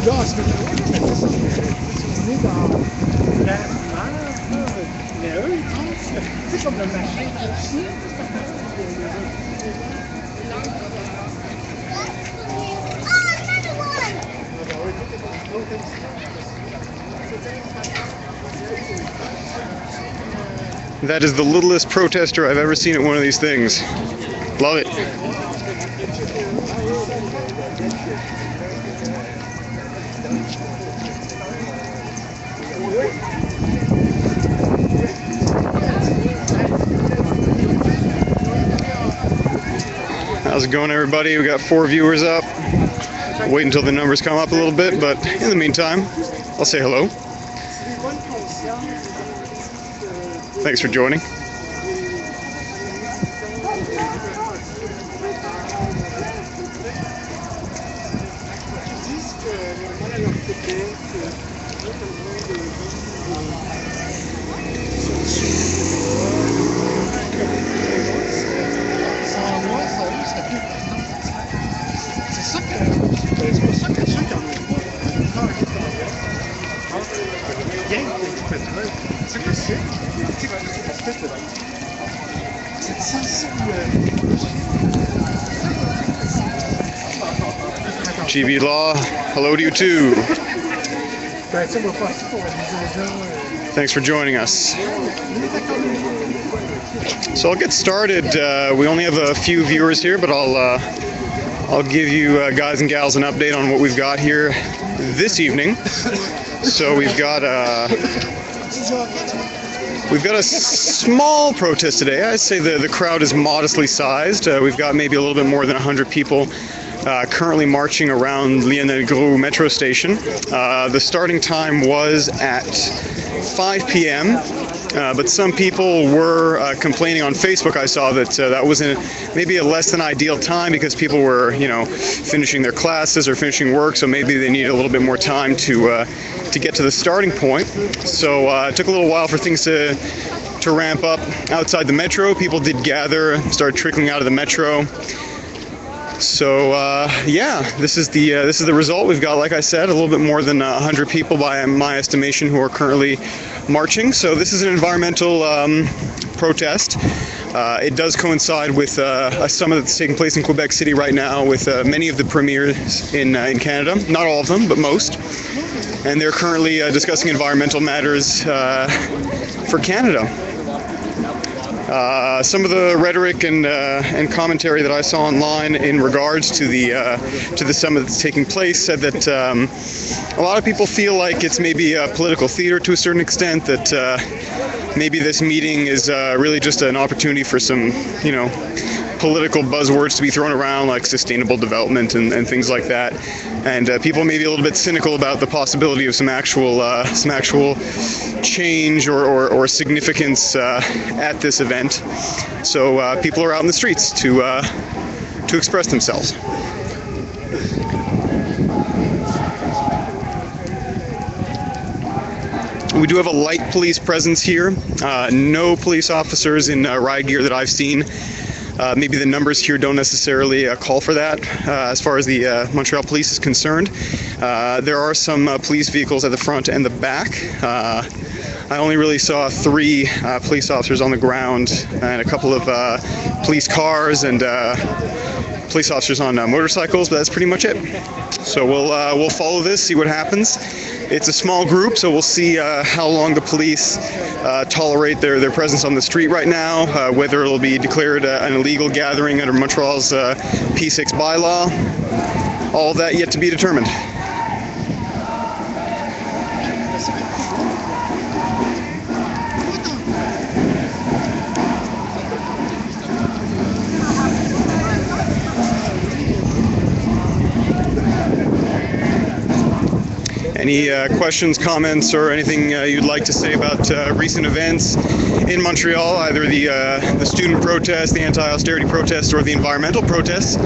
là, c'est on est dans la mer, mais eux, ils pensent, c'est comme le machin aussi. That is the littlest protester I've ever seen at one of these things. Love it. How's it going, everybody? We got 4 viewers up. Wait until the numbers come up a little bit, but in the meantime, I'll say hello. Thanks for joining. GB Law, hello to you too. Thanks for joining us. So I'll get started. We only have a few viewers here, but I'll give you guys and gals an update on what we've got here this evening. So we've got a small protest today. I'd say the crowd is modestly sized. We've got maybe a little bit more than 100 people currently marching around Lionel-Groulx metro station. The starting time was at 5 p.m. But some people were complaining on Facebook. I saw that that was maybe a less than ideal time because people were, finishing their classes or finishing work, so maybe they needed a little bit more time to get to the starting point. So it took a little while for things to ramp up outside the metro. People did gather, start trickling out of the metro. So yeah, this is the result. We've got, like I said, a little bit more than 100 people by my estimation who are currently marching. So this is an environmental protest. It does coincide with a summit that's taking place in Quebec City right now with many of the premiers in Canada. Not all of them, but most. And they're currently discussing environmental matters for Canada. Some of the rhetoric and commentary that I saw online in regards to the summit that's taking place said that a lot of people feel like it's maybe a political theater to a certain extent, that maybe this meeting is really just an opportunity for some, political buzzwords to be thrown around, like sustainable development and things like that. And people may be a little bit cynical about the possibility of some actual change or significance at this event. So people are out in the streets to express themselves. We do have a light police presence here. No police officers in riot gear that I've seen. Maybe the numbers here don't necessarily call for that as far as the Montreal police is concerned. There are some police vehicles at the front and the back. I only really saw 3 police officers on the ground and a couple of police cars and police officers on motorcycles, but that's pretty much it. So we'll follow this, see what happens. It's a small group, so we'll see how long the police tolerate their presence on the street right now, whether it'll be declared an illegal gathering under Montreal's P6 bylaw. All of that yet to be determined. Any questions, comments, or anything you'd like to say about recent events in Montreal, either the student protest, the anti-austerity protest, or the environmental protests?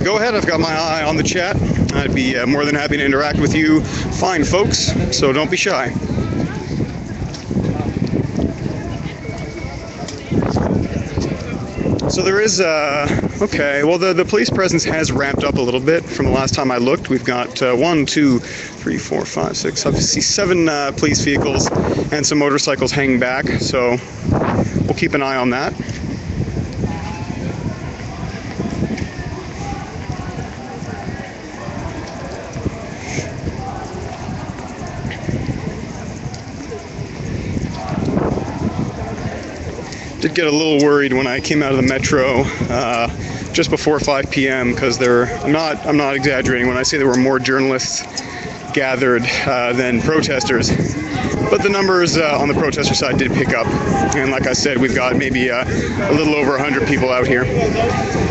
Go ahead, I've got my eye on the chat. I'd be more than happy to interact with you fine folks, so don't be shy. So there is, okay, well the police presence has ramped up a little bit from the last time I looked. We've got 1, 2, 3, 4, 5, 6, obviously 7 police vehicles and some motorcycles hanging back, so we'll keep an eye on that. Did get a little worried when I came out of the metro just before 5 p.m. because I'm not exaggerating when I say there were more journalists gathered than protesters. But the numbers on the protester side did pick up, and like I said, we've got maybe a little over 100 people out here.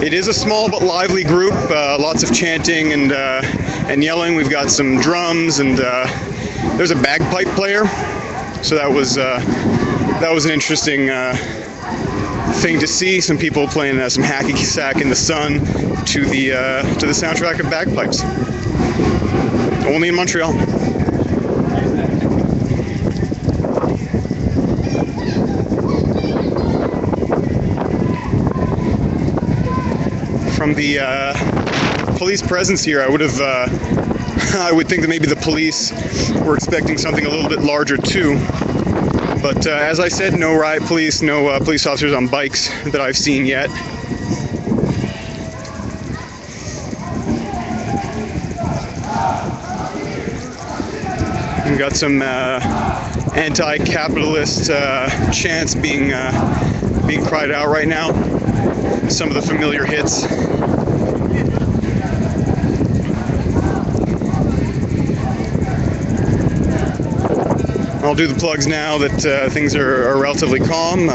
It is a small but lively group, lots of chanting and yelling. We've got some drums, and there's a bagpipe player, so that was an interesting thing to see. Some people playing some hacky sack in the sun to the soundtrack of bagpipes. Only in Montreal. From the police presence here, I would think that maybe the police were expecting something a little bit larger too. But as I said, no riot police, no police officers on bikes that I've seen yet. We've got some anti-capitalist chants being cried out right now. Some of the familiar hits. I'll do the plugs now that things are relatively calm.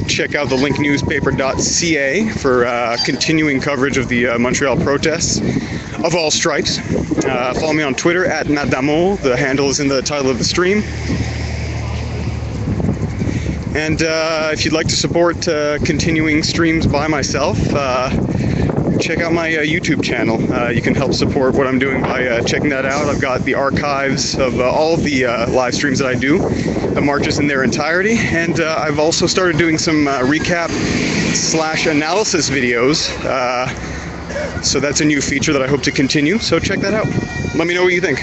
Check out thelinknewspaper.ca for continuing coverage of the Montreal protests of all stripes. Follow me on Twitter at @Madamo. The handle is in the title of the stream. And if you'd like to support continuing streams by myself, check out my YouTube channel. You can help support what I'm doing by checking that out. I've got the archives of all of the live streams that I do, the marches in their entirety, and I've also started doing some recap/analysis videos. So that's a new feature that I hope to continue, so check that out. Let me know what you think.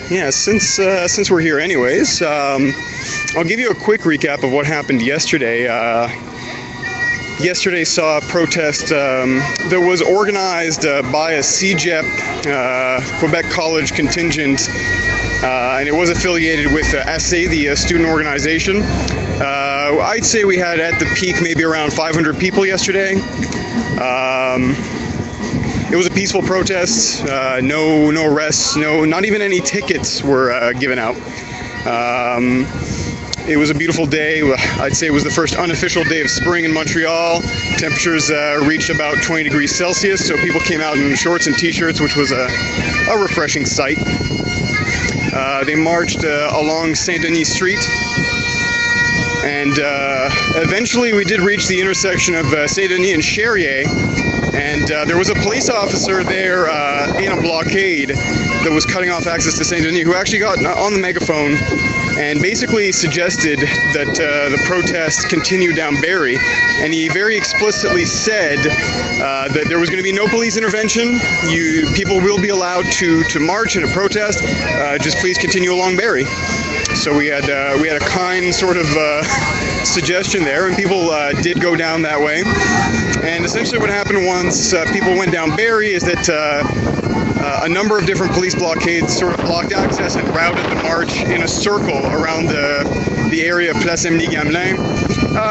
Yeah, since we're here anyways, I'll give you a quick recap of what happened yesterday. Yesterday saw a protest that was organized by a CEGEP Quebec College contingent, and it was affiliated with SA, the student organization. I'd say we had at the peak maybe around 500 people yesterday. It was a peaceful protest, no arrests, not even any tickets were given out. It was a beautiful day. I'd say it was the first unofficial day of spring in Montreal. Temperatures reached about 20 degrees Celsius, so people came out in shorts and t-shirts, which was a refreshing sight. They marched along Saint-Denis Street, and eventually we did reach the intersection of Saint-Denis and Cherrier. And there was a police officer there in a blockade that was cutting off access to Saint-Denis, who actually got on the megaphone and basically suggested that the protest continue down Barrie. And he very explicitly said that there was going to be no police intervention. People will be allowed to march in a protest. Just please continue along Barrie. So we had a kind sort of suggestion there, and people did go down that way. And essentially what happened once people went down Barrie is that a number of different police blockades sort of blocked access and routed the march in a circle around the area of Place Émilie-Gamelin.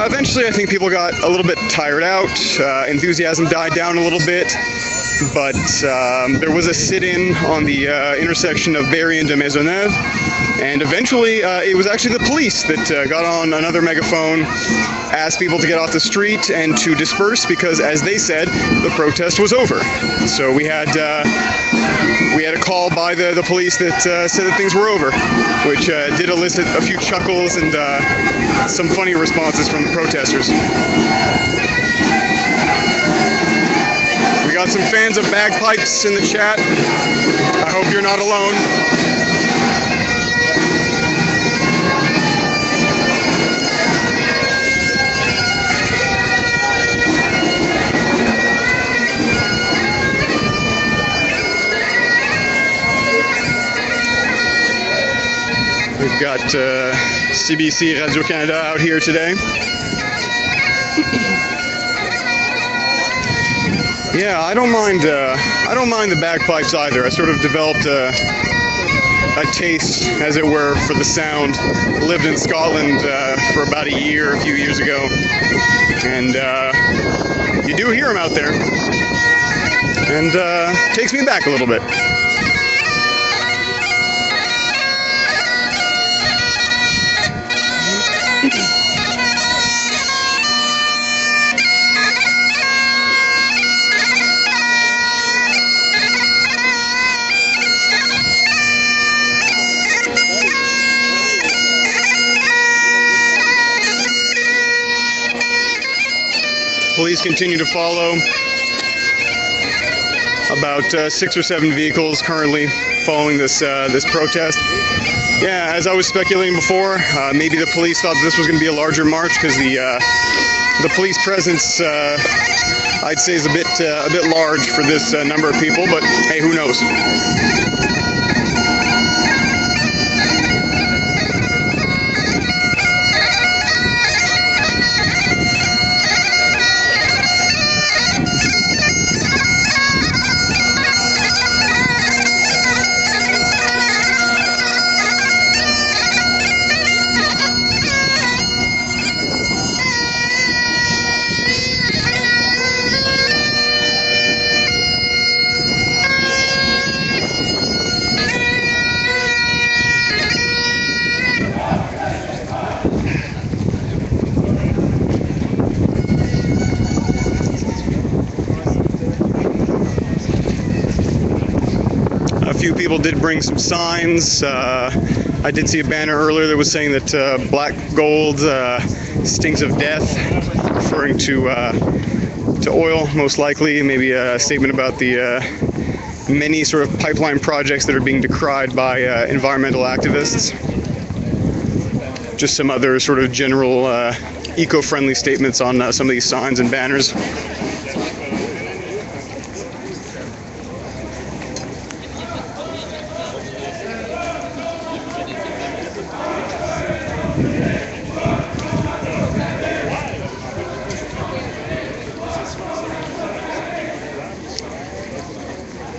Eventually I think people got a little bit tired out, enthusiasm died down a little bit, but there was a sit-in on the intersection of Barrie and de Maisonneuve. And eventually, it was actually the police that got on another megaphone, asked people to get off the street and to disperse because, as they said, the protest was over. So we had a call by the police that said that things were over, which did elicit a few chuckles and some funny responses from the protesters. got some fans of bagpipes in the chat. I hope you're not alone. We've got CBC Radio-Canada out here today. Yeah, I don't mind the bagpipes either. I sort of developed a taste, as it were, for the sound. Lived in Scotland for about a few years ago, and you do hear them out there, and takes me back a little bit. Police continue to follow. About 6 or 7 vehicles currently following this protest. Yeah, as I was speculating before, maybe the police thought this was going to be a larger march because the police presence, I'd say, is a bit large for this number of people. But hey, who knows? A few people did bring some signs. I did see a banner earlier that was saying that black gold stinks of death, referring to oil, most likely. Maybe a statement about the many sort of pipeline projects that are being decried by environmental activists. Just some other sort of general eco-friendly statements on some of these signs and banners.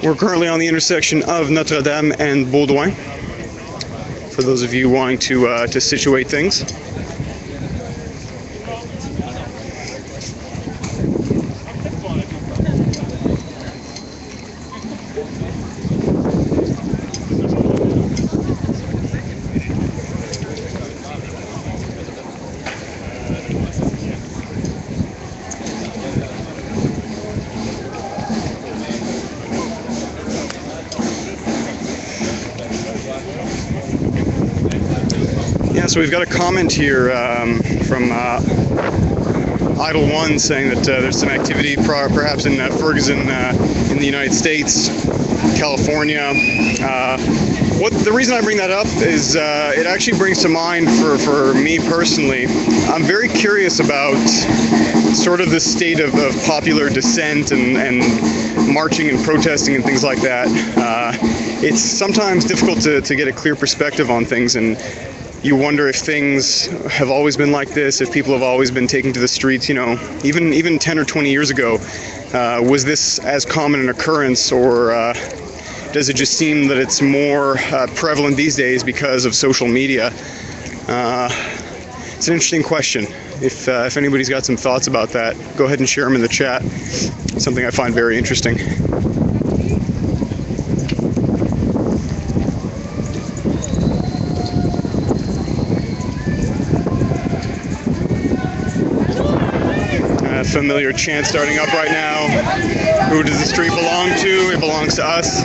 We're currently on the intersection of Notre Dame and Baudouin, for those of you wanting to situate things. Yeah, so we've got a comment here from Idle One saying that there's some activity perhaps in Ferguson in the United States, California. The reason I bring that up is it actually brings to mind for me personally, I'm very curious about sort of the state of popular dissent and marching and protesting and things like that. It's sometimes difficult to get a clear perspective on things, and you wonder if things have always been like this, if people have always been taking to the streets, you know, even 10 or 20 years ago. Was this as common an occurrence, or does it just seem that it's more prevalent these days because of social media? It's an interesting question. If anybody's got some thoughts about that, go ahead and share them in the chat. It's something I find very interesting. Familiar chant starting up right now. Who does the street belong to? It belongs to us.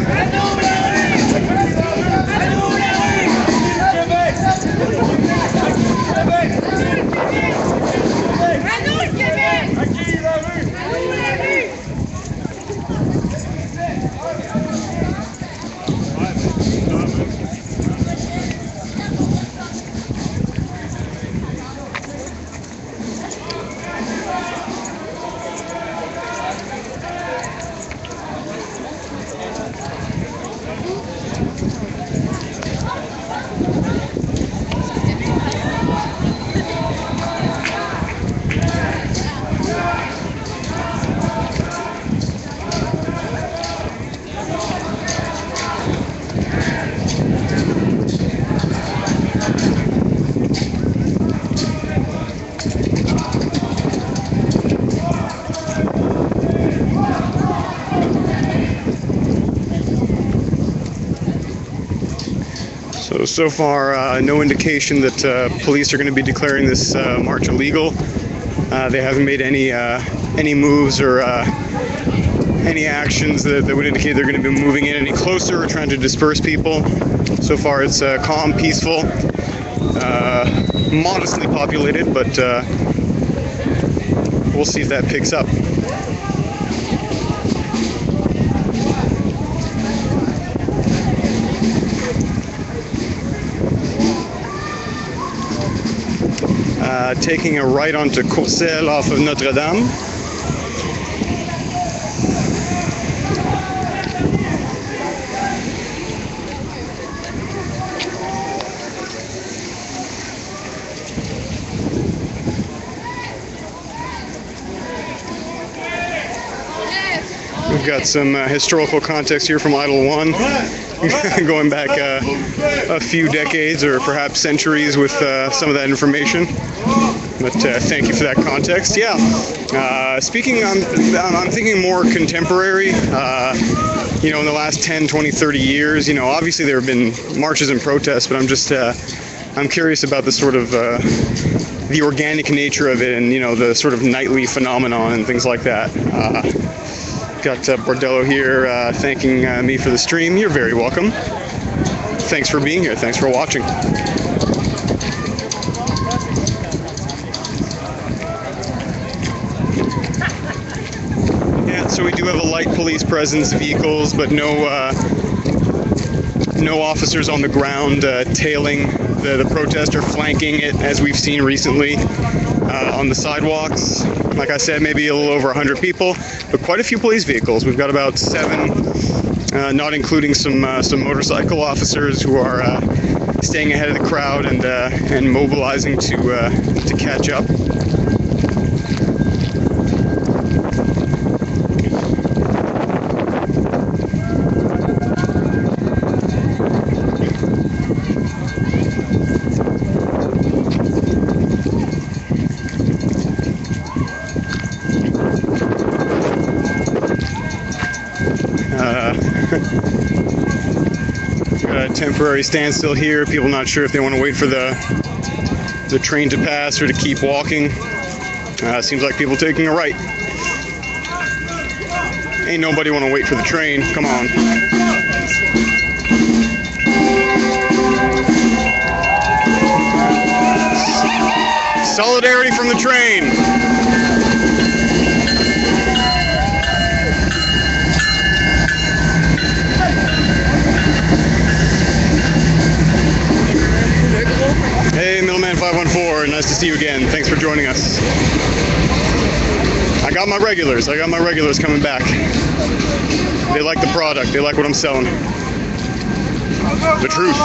So far, no indication that police are going to be declaring this march illegal. They haven't made any moves or any actions that would indicate they're going to be moving in any closer or trying to disperse people. So far, it's calm, peaceful, modestly populated, but we'll see if that picks up. Taking a right onto Courcelles off of Notre Dame. We've got some historical context here from Idle 1, going back a few decades or perhaps centuries with some of that information. But thank you for that context. Yeah, speaking, I'm thinking more contemporary. You know, in the last 10, 20, 30 years, you know, obviously there have been marches and protests, but I'm just, I'm curious about the sort of, the organic nature of it and, you know, the sort of nightly phenomenon and things like that. Got Bordello here thanking me for the stream. You're very welcome. Thanks for being here. Thanks for watching. Yeah, so we do have a light police presence, vehicles, but no officers on the ground tailing the protest or flanking it as we've seen recently on the sidewalks. Like I said, maybe a little over 100 people, but quite a few police vehicles. We've got about 7, not including some motorcycle officers who are staying ahead of the crowd and mobilizing to catch up. Got a temporary standstill here. People not sure if they want to wait for the train to pass or to keep walking. Seems like people taking a right. Ain't nobody want to wait for the train. Come on. Solidarity from the train. Hey, Middleman 514, nice to see you again. Thanks for joining us. I got my regulars coming back. They like the product, they like what I'm selling. The truth.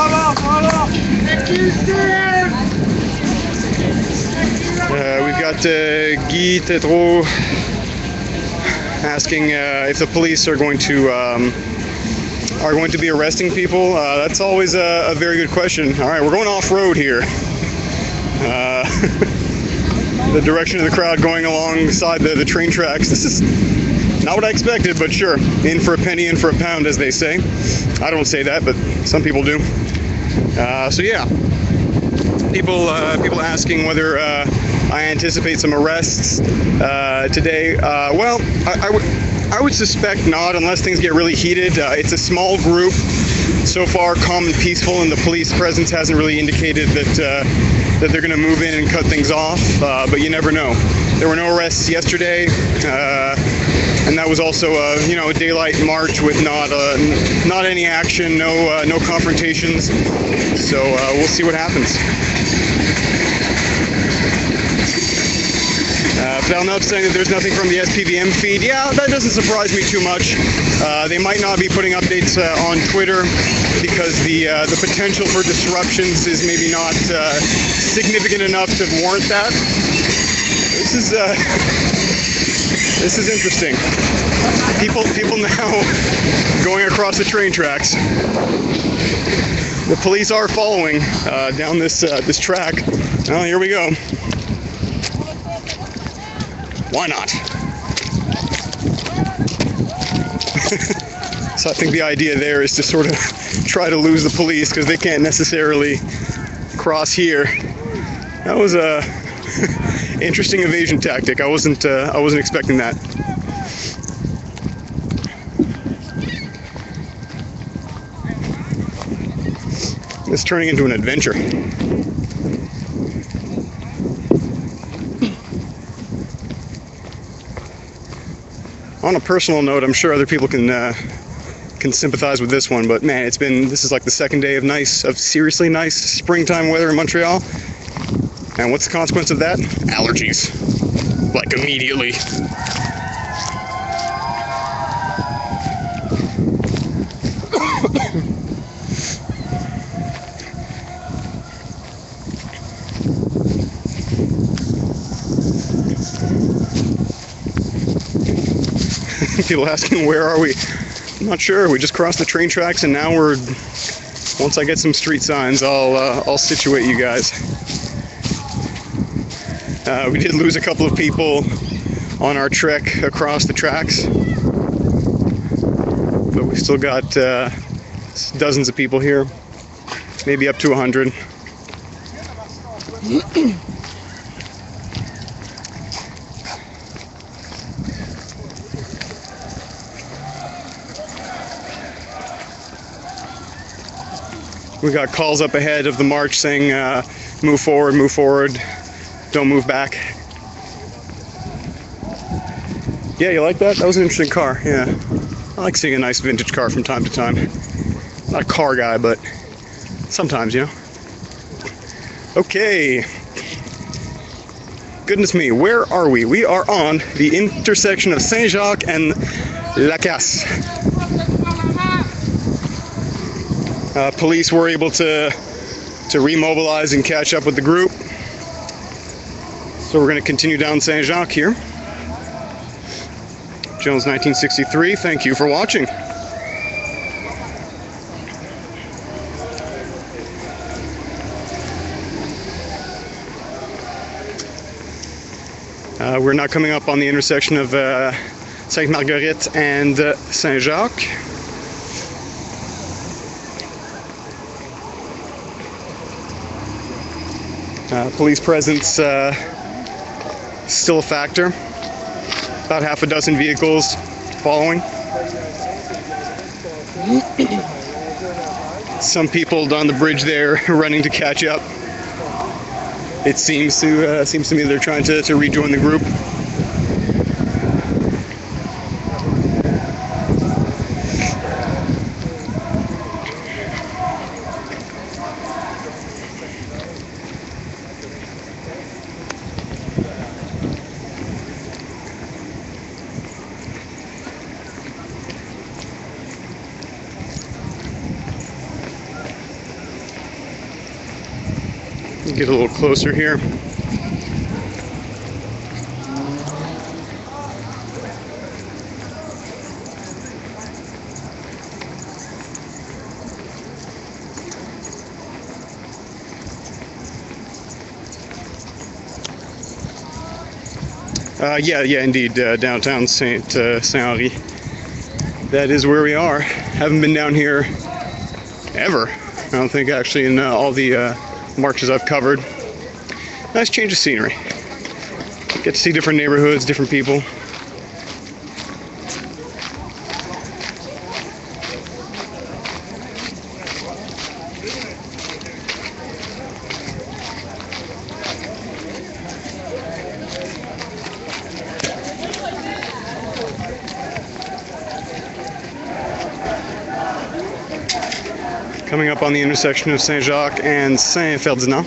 We've got Guy Tetreau asking if the police are going to be arresting people. That's always a very good question. All right, we're going off-road here. The direction of the crowd going alongside the train tracks. This is not what I expected, but sure. In for a penny, in for a pound, as they say. I don't say that, but some people do. So yeah, people asking whether I anticipate some arrests today. Well, I would suspect not, unless things get really heated. It's a small group, so far calm and peaceful, and the police presence hasn't really indicated that they're going to move in and cut things off. But you never know. There were no arrests yesterday, and that was also a daylight march with not any action, no confrontations. So we'll see what happens. Valnov saying that there's nothing from the SPVM feed. Yeah, that doesn't surprise me too much. They might not be putting updates on Twitter because the potential for disruptions is maybe not significant enough to warrant that. This is interesting. People now going across the train tracks. The police are following down this track. Oh, here we go. Why not? So I think the idea there is to sort of try to lose the police because they can't necessarily cross here. That was a interesting evasion tactic. I wasn't expecting that. It's turning into an adventure. On a personal note, I'm sure other people can sympathize with this one, but man, this is like the second day of seriously nice springtime weather in Montreal. And what's the consequence of that? Allergies. Like immediately. People asking, where are we? I'm not sure. We just crossed the train tracks, and now once I get some street signs, I'll situate you guys. We did lose a couple of people on our trek across the tracks, but we still got dozens of people here, maybe up to 100. We got calls up ahead of the march saying, move forward, don't move back. Yeah, you like that? That was an interesting car, yeah. I like seeing a nice vintage car from time to time. Not a car guy, but sometimes, you know. Okay. Goodness me, where are we? We are on the intersection of Saint-Jacques and La Casse. Police were able to remobilize and catch up with the group. So we're going to continue down Saint-Jacques here. Jones 1963, thank you for watching. We're now coming up on the intersection of Sainte-Marguerite and Saint-Jacques. Police presence still a factor. About half a dozen vehicles following. Some people on the bridge there running to catch up. It seems to me they're trying to rejoin the group. Get a little closer here. Yeah, indeed, downtown Saint-Henri. That is where we are. Haven't been down here ever. I don't think actually in all the marches I've covered. Nice change of scenery. Get to see different neighborhoods, different people. Coming up on the intersection of Saint-Jacques and Saint-Ferdinand.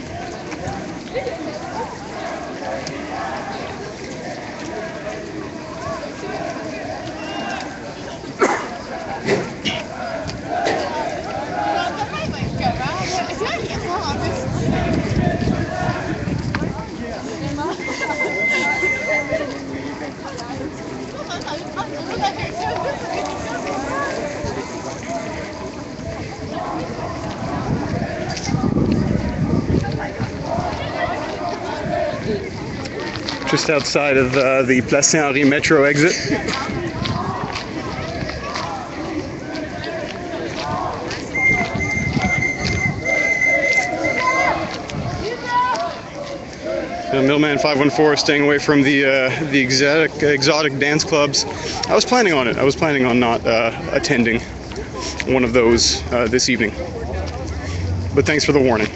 Just outside of the Place Saint-Henri metro exit. Middleman 514, staying away from the exotic dance clubs. I was planning on it. I was planning on not attending one of those this evening. But thanks for the warning.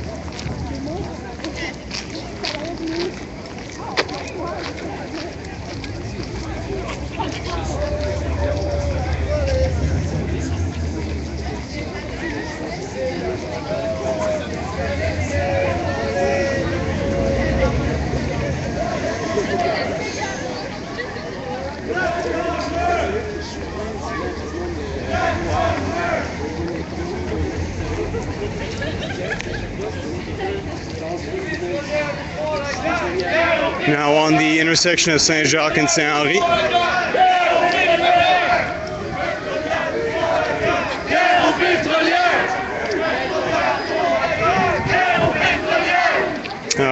Now on the intersection of Saint-Jacques and Saint-Henri.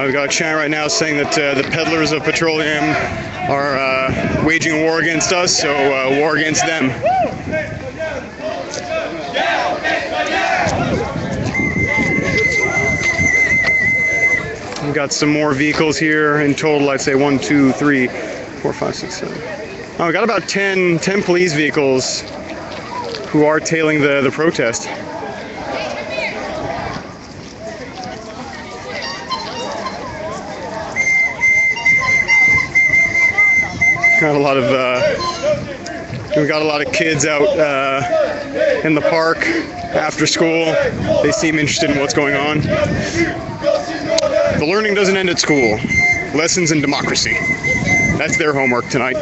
We've got a chant right now saying that the peddlers of petroleum are waging a war against us, so war against them. We've got some more vehicles here. In total, I'd say 1, 2, 3, 4, 5, 6, 7. Oh, we got about 10 police vehicles who are tailing the protest. Got a lot of we got a lot of kids out in the park after school. They seem interested in what's going on. The learning doesn't end at school. Lessons in democracy. That's their homework tonight.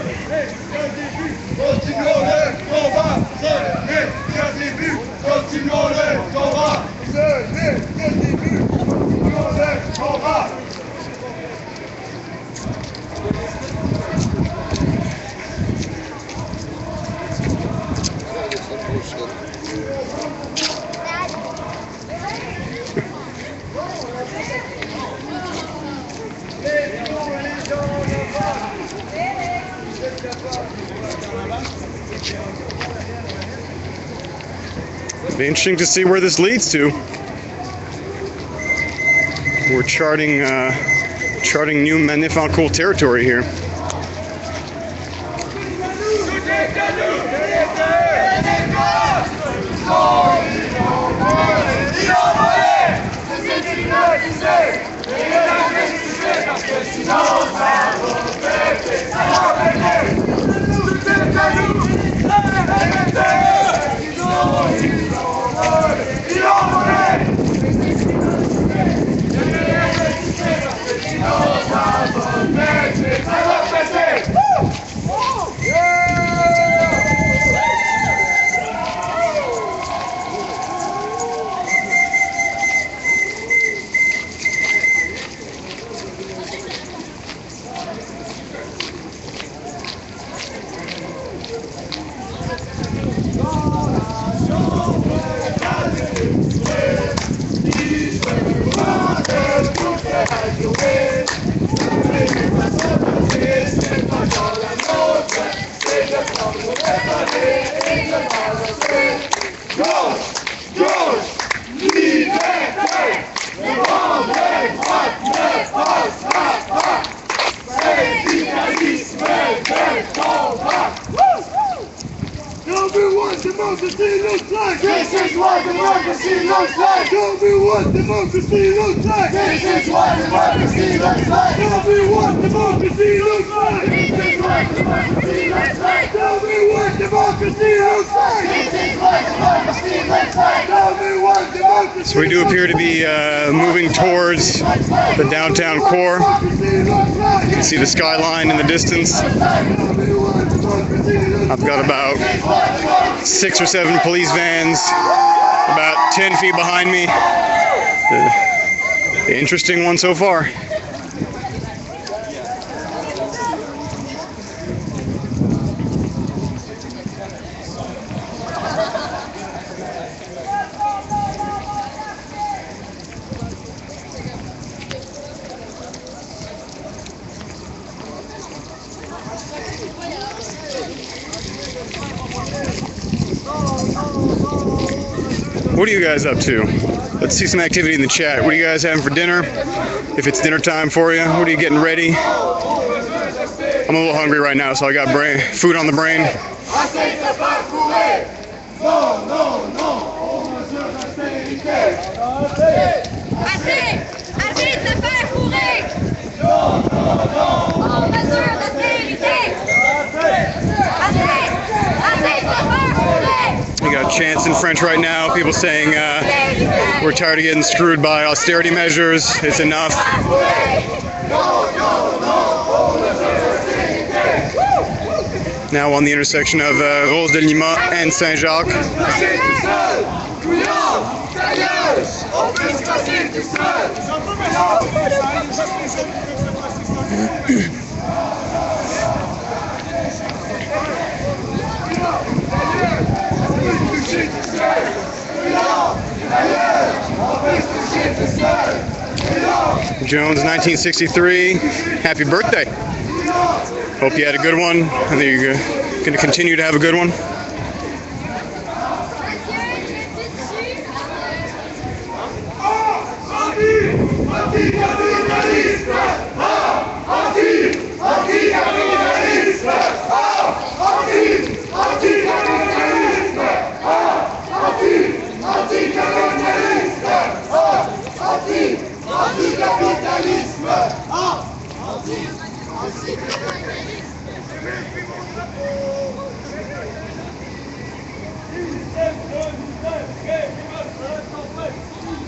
It'll be interesting to see where this leads to. We're charting new MANIFENCOURS territory here. Democracy looks like! This is what democracy looks like! Tell me what democracy looks like! This is what democracy looks like! Tell me what democracy looks like! This is what democracy looks like! Tell me what democracy looks like! This is what democracy looks like! Tell me what democracy. So we do appear to be moving towards the downtown core. You can see the skyline in the distance. I've got about 6 or 7 police vans about 10 feet behind me. The interesting one so far. What are you guys up to? Let's see some activity in the chat. What are you guys having for dinner? If it's dinner time for you, what are you getting ready? I'm a little hungry right now, so I got food on the brain. You got chants in French right now, people saying we're tired of getting screwed by austerity measures, it's enough. Now on the intersection of Rose de Lima and Saint-Jacques. Jones, 1963. Happy birthday. Hope you had a good one. I think you're going to continue to have a good one.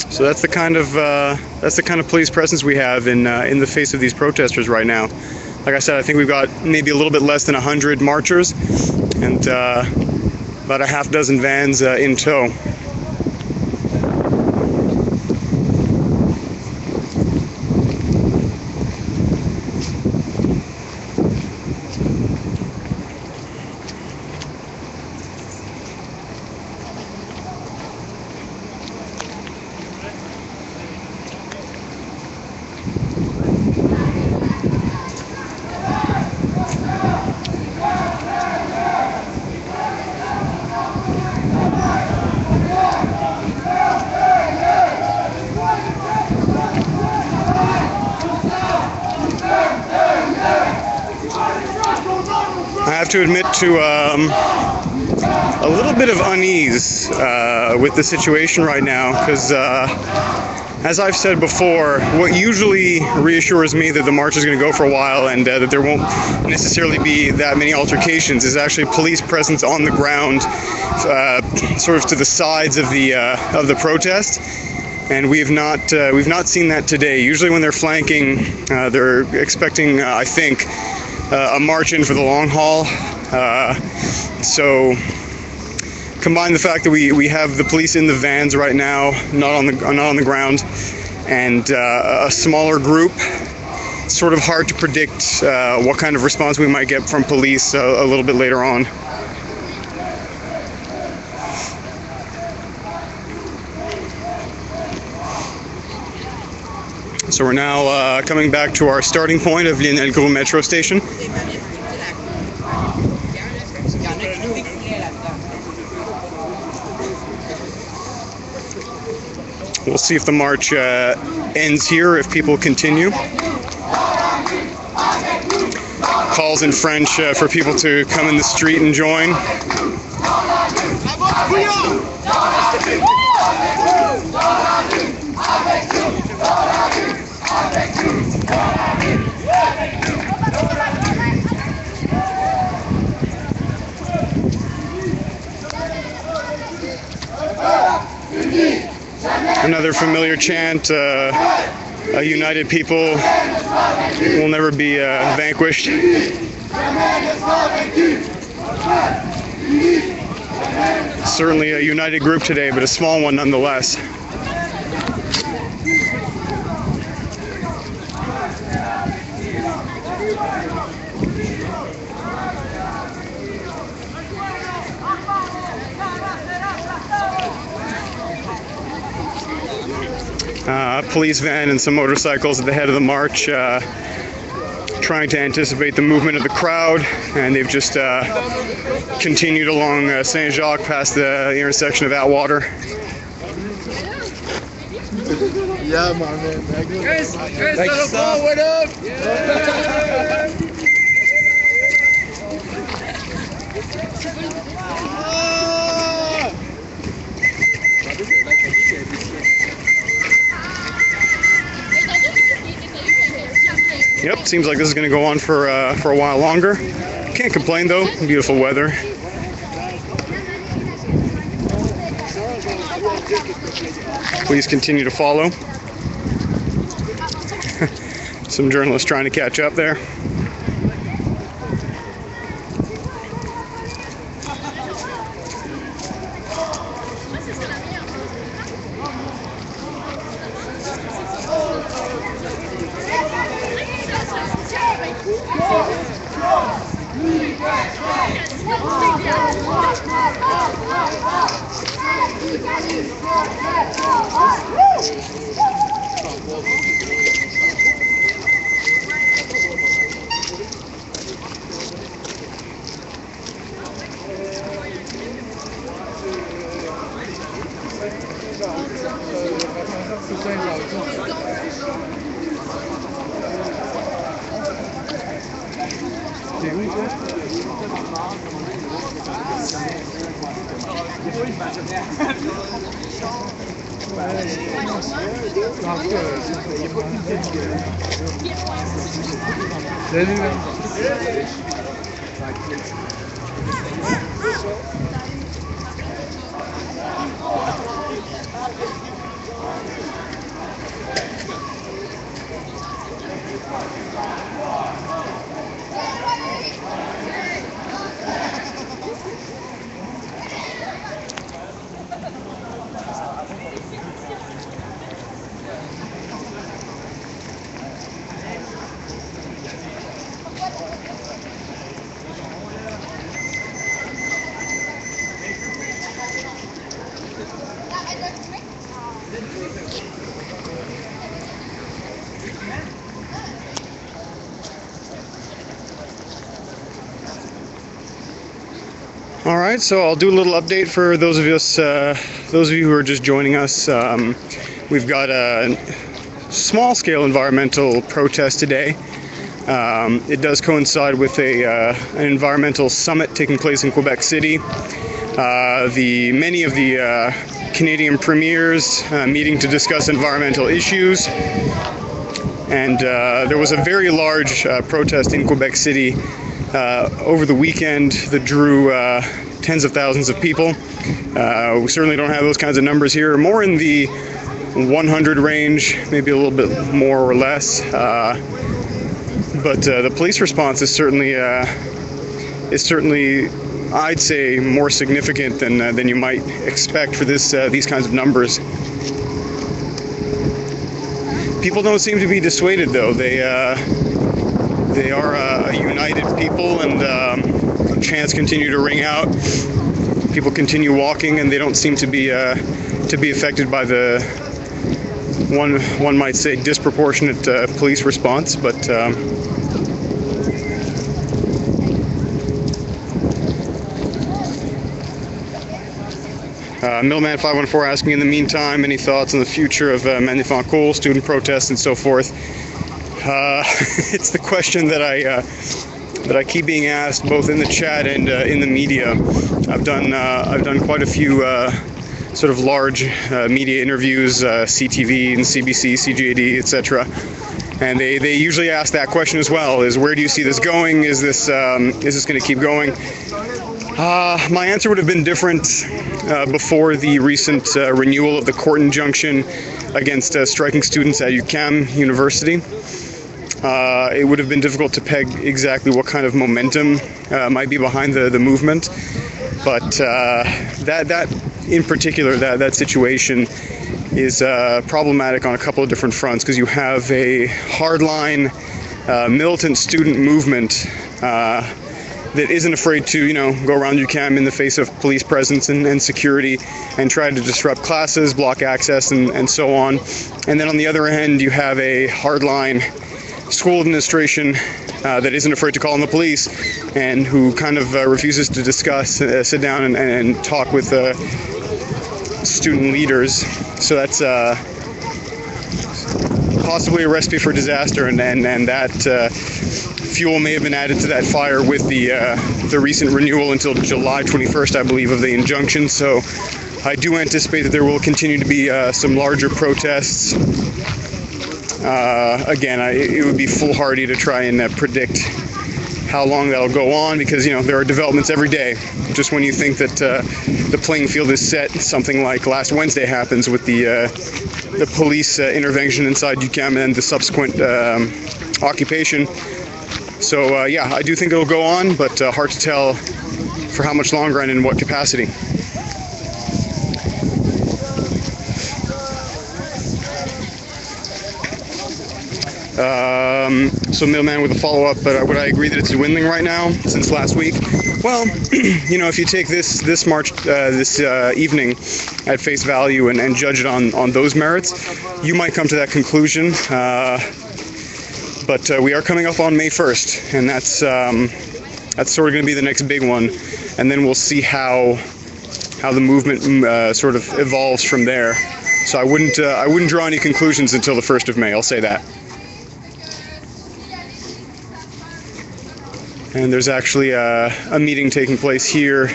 So that's the kind of police presence we have in the face of these protesters right now. Like I said, I think we've got maybe a little bit less than 100 marchers and about a half dozen vans in tow. I have to admit to a little bit of unease with the situation right now, because as I've said before, what usually reassures me that the march is going to go for a while and that there won't necessarily be that many altercations is actually police presence on the ground, sort of to the sides of the protest. And we've not seen that today. Usually when they're flanking, they're expecting, I think, a march in for the long haul. So combine the fact that we have the police in the vans right now, not on the ground, and a smaller group. It's sort of hard to predict what kind of response we might get from police a little bit later on. So we're now coming back to our starting point of Lionel-Groulx metro station. We'll see if the march ends here, if people continue. Calls in French for people to come in the street and join. Another familiar chant, a united people will never be vanquished. Certainly a united group today, but a small one nonetheless. Police van and some motorcycles at the head of the march, trying to anticipate the movement of the crowd, and they've just continued along Saint-Jacques past the intersection of Atwater. Yeah, my man. Chris, Thank you, son. what up? Yep, seems like this is going to go on for a while longer. Can't complain though, beautiful weather. Please continue to follow. Some journalists trying to catch up there. All right, so I'll do a little update for those of you who are just joining us. We've got a small-scale environmental protest today. It does coincide with an environmental summit taking place in Quebec City. Many of the Canadian premiers meeting to discuss environmental issues, and there was a very large protest in Quebec City over the weekend that drew tens of thousands of people. We certainly don't have those kinds of numbers here. More in the 100 range, maybe a little bit more or less. But the police response is certainly, I'd say, more significant than you might expect for these kinds of numbers. People don't seem to be dissuaded, though. They are a united people, and chants continue to ring out. People continue walking, and they don't seem to be affected by the one might say disproportionate police response. But Millman 514 asking, in the meantime, any thoughts on the future of MANIFENCOURS, student protests, and so forth? It's the question that I keep being asked both in the chat and in the media. I've done quite a few sort of large media interviews, CTV and CBC, CJAD, etc. And they usually ask that question as well: is where do you see this going? Is this going to keep going? My answer would have been different before the recent renewal of the court injunction against striking students at UQAM University. It would have been difficult to peg exactly what kind of momentum might be behind the movement, but that in particular, that situation is problematic on a couple of different fronts, because you have a hardline militant student movement that isn't afraid to, go around UQAM in the face of police presence and security and try to disrupt classes, block access, and so on. And then on the other end, you have a hardline school administration that isn't afraid to call on the police and who kind of refuses to discuss, sit down and talk with student leaders. So possibly a recipe for disaster, and that fuel may have been added to that fire with the recent renewal until July 21st, I believe, of the injunction. So I do anticipate that there will continue to be some larger protests. Again, it would be foolhardy to try and predict how long that'll go on, because there are developments every day. Just when you think that the playing field is set, something like last Wednesday happens with the police intervention inside UQAM and the subsequent occupation. So yeah, I do think it'll go on, but hard to tell for how much longer and in what capacity. So Middleman with a follow-up, but would I agree that it's dwindling right now since last week? Well, if you take this march, this evening at face value and judge it on those merits, you might come to that conclusion. But we are coming up on May 1st, and that's sort of going to be the next big one, and then we'll see how the movement sort of evolves from there. So I wouldn't draw any conclusions until the 1st of May. I'll say that. And there's actually a meeting taking place here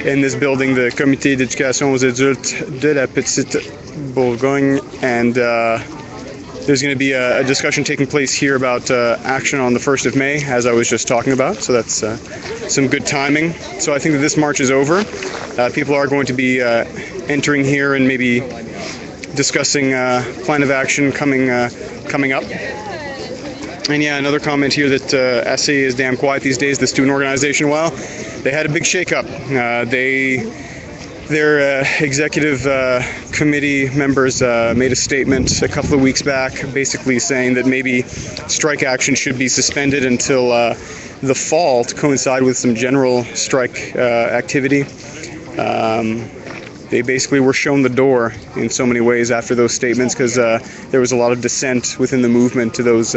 in this building, the Comité d'éducation aux adultes de la Petite Bourgogne, and there's going to be a discussion taking place here about action on the 1st of May, as I was just talking about, so that's some good timing. So I think that this march is over. People are going to be entering here and maybe discussing plan of action coming up. And yeah, another comment here that SA is damn quiet these days, the student organization. Well, they had a big shakeup. Their executive committee members made a statement a couple of weeks back, basically saying that maybe strike action should be suspended until the fall to coincide with some general strike activity. They basically were shown the door in so many ways after those statements, because there was a lot of dissent within the movement to those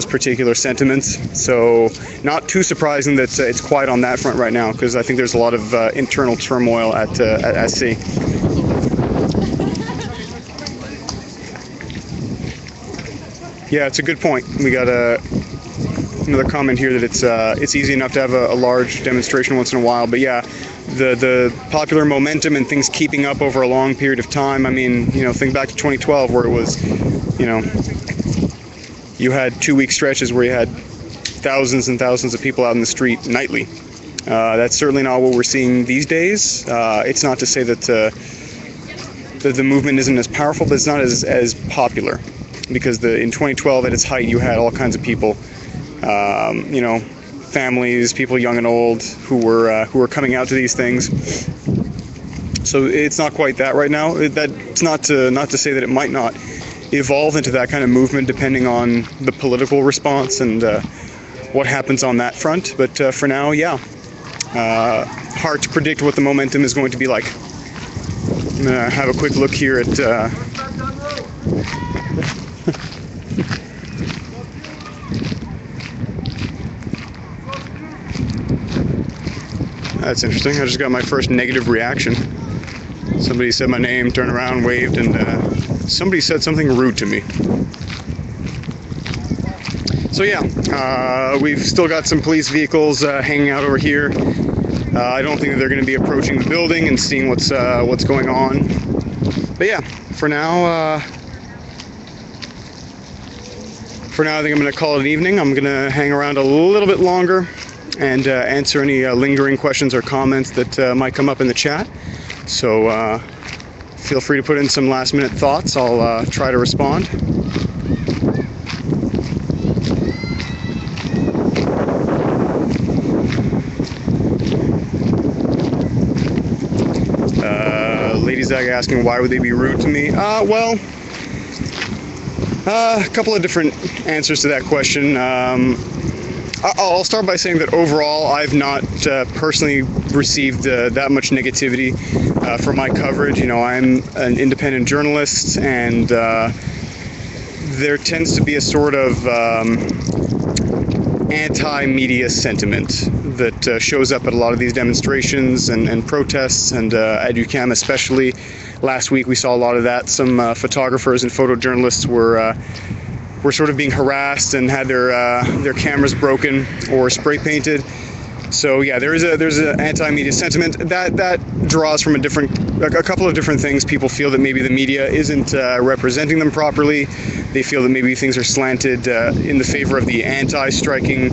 particular sentiments. So not too surprising that it's quiet on that front right now, because I think there's a lot of internal turmoil at SC. Yeah, it's a good point. We got another comment here that it's easy enough to have a large demonstration once in a while, but yeah, the popular momentum and things keeping up over a long period of time. I mean, think back to 2012, where it was, you had 2-week stretches where you had thousands and thousands of people out in the street nightly. That's certainly not what we're seeing these days. It's not to say that the movement isn't as powerful, but it's not as popular, because in 2012 at its height, you had all kinds of people, families, people young and old, who were coming out to these things. So it's not quite that right now. That's not to say that it might not evolve into that kind of movement, depending on the political response and what happens on that front. But for now, yeah, hard to predict what the momentum is going to be like. I'm gonna have a quick look here at that's interesting. I just got my first negative reaction. Somebody said my name, turned around, waved, and somebody said something rude to me. So yeah, we've still got some police vehicles hanging out over here. I don't think that they're going to be approaching the building and seeing what's going on. But yeah, for now I think I'm going to call it an evening. I'm going to hang around a little bit longer and answer any lingering questions or comments that might come up in the chat. So feel free to put in some last-minute thoughts. I'll try to respond. Lady Zag asking why would they be rude to me? Well, a couple of different answers to that question. I'll start by saying that overall I've not personally received that much negativity for my coverage. I'm an independent journalist, and there tends to be a sort of anti-media sentiment that shows up at a lot of these demonstrations and protests, and at UQAM especially. last week we saw a lot of that. Some photographers and photojournalists were sort of being harassed and had their cameras broken or spray painted. So yeah, there's an anti-media sentiment that draws from a couple of different things. People feel that maybe the media isn't representing them properly. They feel that maybe things are slanted in the favor of the anti-striking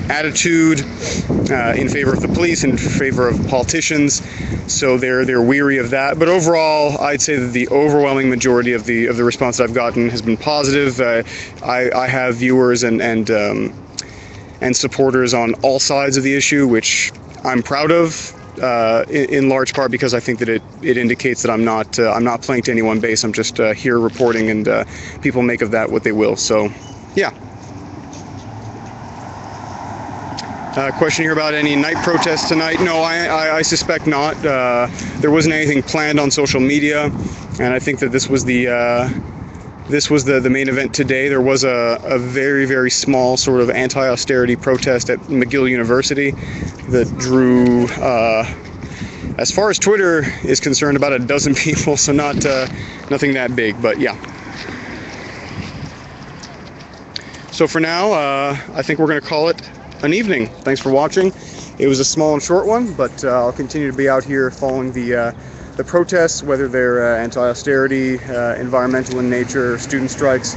attitude, in favor of the police, in favor of politicians. So they're weary of that. But overall, I'd say that the overwhelming majority of the response that I've gotten has been positive. I have viewers and supporters on all sides of the issue, which I'm proud of, in large part because I think that it indicates that I'm not playing to any one base. I'm just here reporting, and people make of that what they will. So, yeah. Question here about any night protests tonight. No, I suspect not. There wasn't anything planned on social media, and I think that this was the main event today. There was a very, very small sort of anti-austerity protest at McGill University that drew, as far as Twitter is concerned, about a dozen people, so nothing that big, but yeah. So for now, I think we're going to call it an evening. Thanks for watching. It was a small and short one, but I'll continue to be out here following the protests, whether they're anti-austerity, environmental in nature, student strikes,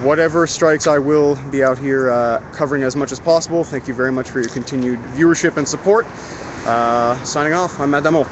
whatever strikes, I will be out here covering as much as possible. Thank you very much for your continued viewership and support. Signing off, I'm Matt Damo.